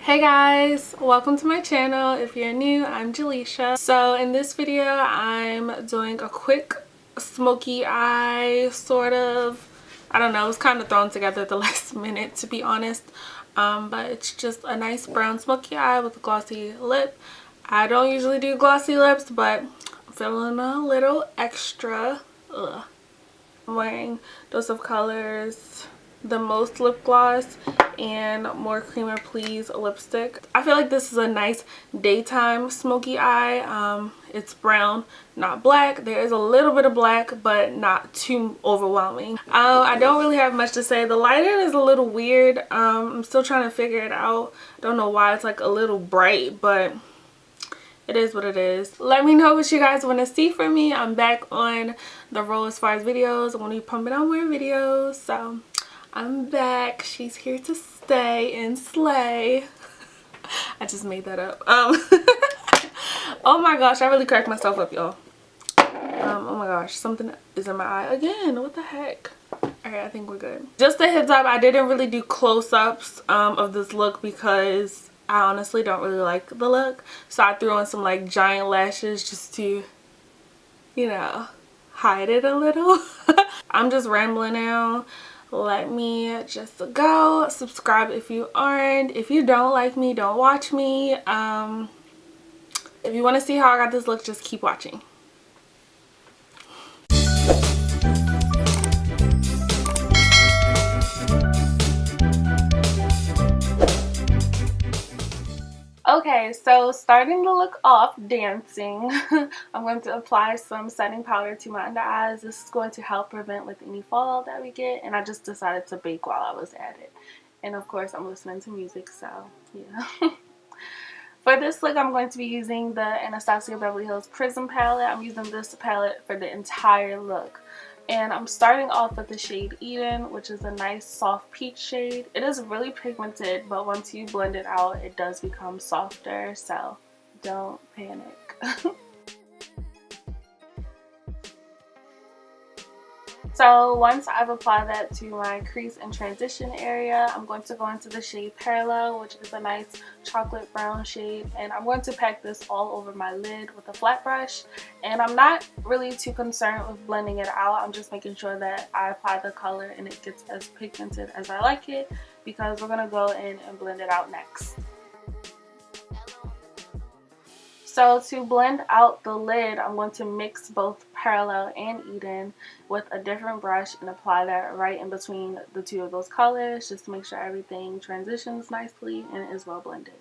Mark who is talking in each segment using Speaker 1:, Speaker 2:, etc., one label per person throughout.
Speaker 1: Hey guys, welcome to my channel. If you're new, I'm Jaleisha. So in this video I'm doing a quick smoky eye sort of. I don't know, it was kind of thrown together at the last minute to be honest, but it's just a nice brown smoky eye with a glossy lip. I don't usually do glossy lips, but I'm feeling a little extra. I'm wearing Dose of Colors the Most lip gloss and More Creamer Please lipstick. I feel like this is a nice daytime smoky eye. It's brown, not black. There is a little bit of black, but not too overwhelming. I don't really have much to say. The lighting is a little weird. I'm still trying to figure it out. I don't know why it's like a little bright, but it is what it is. Let me know what you guys want to see from me. I'm back on the roll as far as videos. I'm going to be pumping out more videos, so I'm back. She's here to stay and slay. I just made that up. Oh my gosh, I really cracked myself up, y'all. Oh my gosh, something is in my eye again. What the heck? Alright, I think we're good. Just a heads up, I didn't really do close-ups of this look because I honestly don't really like the look. So I threw on some like giant lashes just to, you know, hide it a little. I'm just rambling now. Let me just go. Subscribe if you aren't. If you don't like me, don't watch me. If you want to see how I got this look, just keep watching. Okay, so starting the look off dancing, I'm going to apply some setting powder to my under eyes. This is going to help prevent with any fallout that we get, and I just decided to bake while I was at it. And of course I'm listening to music, so yeah. For this look I'm going to be using the Anastasia Beverly Hills Prism Palette. I'm using this palette for the entire look. And I'm starting off with the shade Eden, which is a nice soft peach shade. It is really pigmented, but once you blend it out, it does become softer, so don't panic. So once I've applied that to my crease and transition area, I'm going to go into the shade Parallel, which is a nice chocolate brown shade, and I'm going to pack this all over my lid with a flat brush. And I'm not really too concerned with blending it out. I'm just making sure that I apply the color and it gets as pigmented as I like it, because we're going to go in and blend it out next. So to blend out the lid, I'm going to mix both Parallel and Eden with a different brush and apply that right in between the two of those colors, just to make sure everything transitions nicely and is well blended.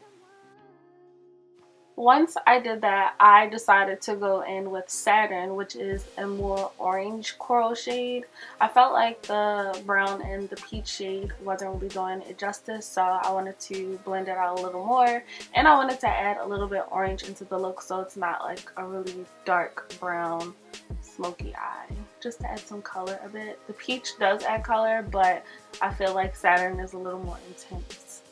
Speaker 1: Once I did that, I decided to go in with Saturn, which is a more orange coral shade. I felt like the brown and the peach shade wasn't really doing it justice, so I wanted to blend it out a little more. And I wanted to add a little bit orange into the look so it's not like a really dark brown smoky eye. Just to add some color a bit. The peach does add color, but I feel like Saturn is a little more intense.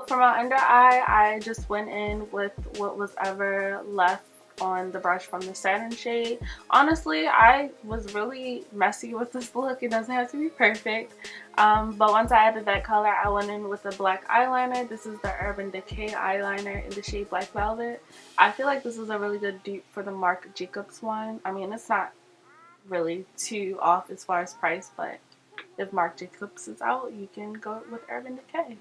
Speaker 1: For my under eye, I just went in with what was ever left on the brush from the Saturn shade. Honestly, I was really messy with this look. It doesn't have to be perfect. But once I added that color, I went in with a black eyeliner. This is the Urban Decay eyeliner in the shade Black Velvet. I feel like this is a really good dupe for the Marc Jacobs one. I mean, it's not really too off as far as price, but if Marc Jacobs is out, you can go with Urban Decay.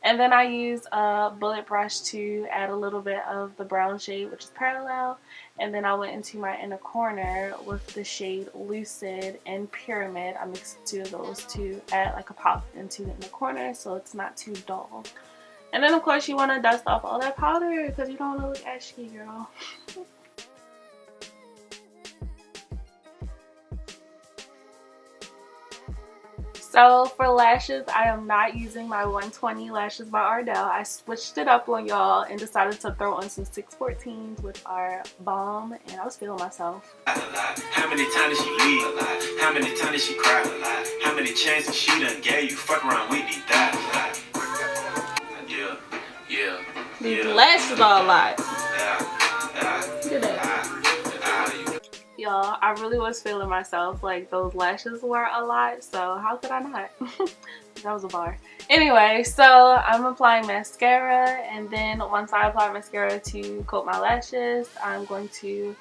Speaker 1: And then I used a bullet brush to add a little bit of the brown shade, which is Parallel. And then I went into my inner corner with the shade Lucid and Pyramid. I mixed two of those to add like a pop into the inner corner so it's not too dull. And then of course you want to dust off all that powder because you don't want to look ashy, girl. So for lashes, I am not using my 120 lashes by Ardell. I switched it up on y'all and decided to throw on some 614s, which are bomb, and I was feeling myself.
Speaker 2: How many times did she leave? How many times did she cry? How many chances she done gave you? Fuck around with these thighs. Yeah.
Speaker 1: These lashes are a lot.
Speaker 2: Yeah.
Speaker 1: Look at that. Y'all, I really was feeling myself. Like, those lashes were a lot, so how could I not? That was a bar. Anyway, so I'm applying mascara, and then once I apply mascara to coat my lashes, I'm going to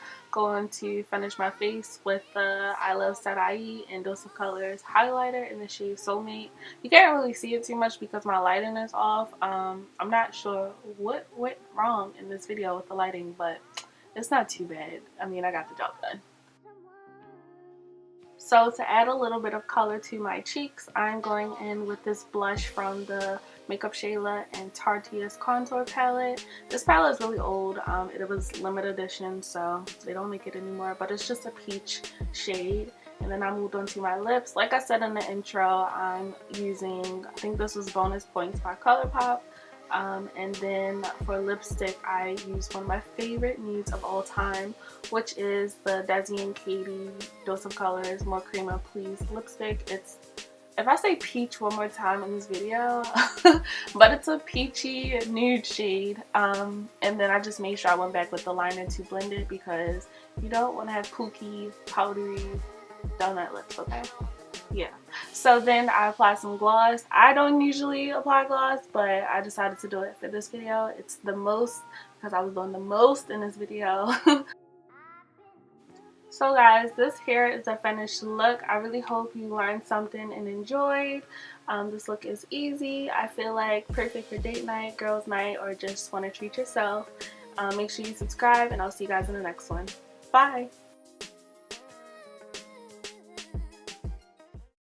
Speaker 1: finish my face with the Iluvsarahii and Dose of Colors highlighter in the shade Soulmate. You can't really see it too much because my lighting is off. I'm not sure what went wrong in this video with the lighting, but it's not too bad. I mean, I got the job done. So to add a little bit of color to my cheeks, I'm going in with this blush from the Makeupshayla and Tarteist contour palette. This palette is really old. It was limited edition, so they don't make it anymore, but it's just a peach shade. And then I moved on to my lips. Like I said in the intro, I'm using, I think this was Bonus Points by Colourpop. And then for lipstick, I use one of my favorite nudes of all time, which is the Desi and Katy Dose of Colors More Creamer Please lipstick. It's, if I say peach one more time in this video, but it's a peachy nude shade. And then I just made sure I went back with the liner to blend it because you don't want to have pooky, powdery donut lips, okay? Yeah. So then I applied some gloss. I don't usually apply gloss, but I decided to do it for this video. It's the most because I was doing the most in this video. So guys, this here is a finished look. I really hope you learned something and enjoyed. This look is easy. I feel like perfect for date night, girls night, or just want to treat yourself. Make sure you subscribe, and I'll see you guys in the next one. Bye!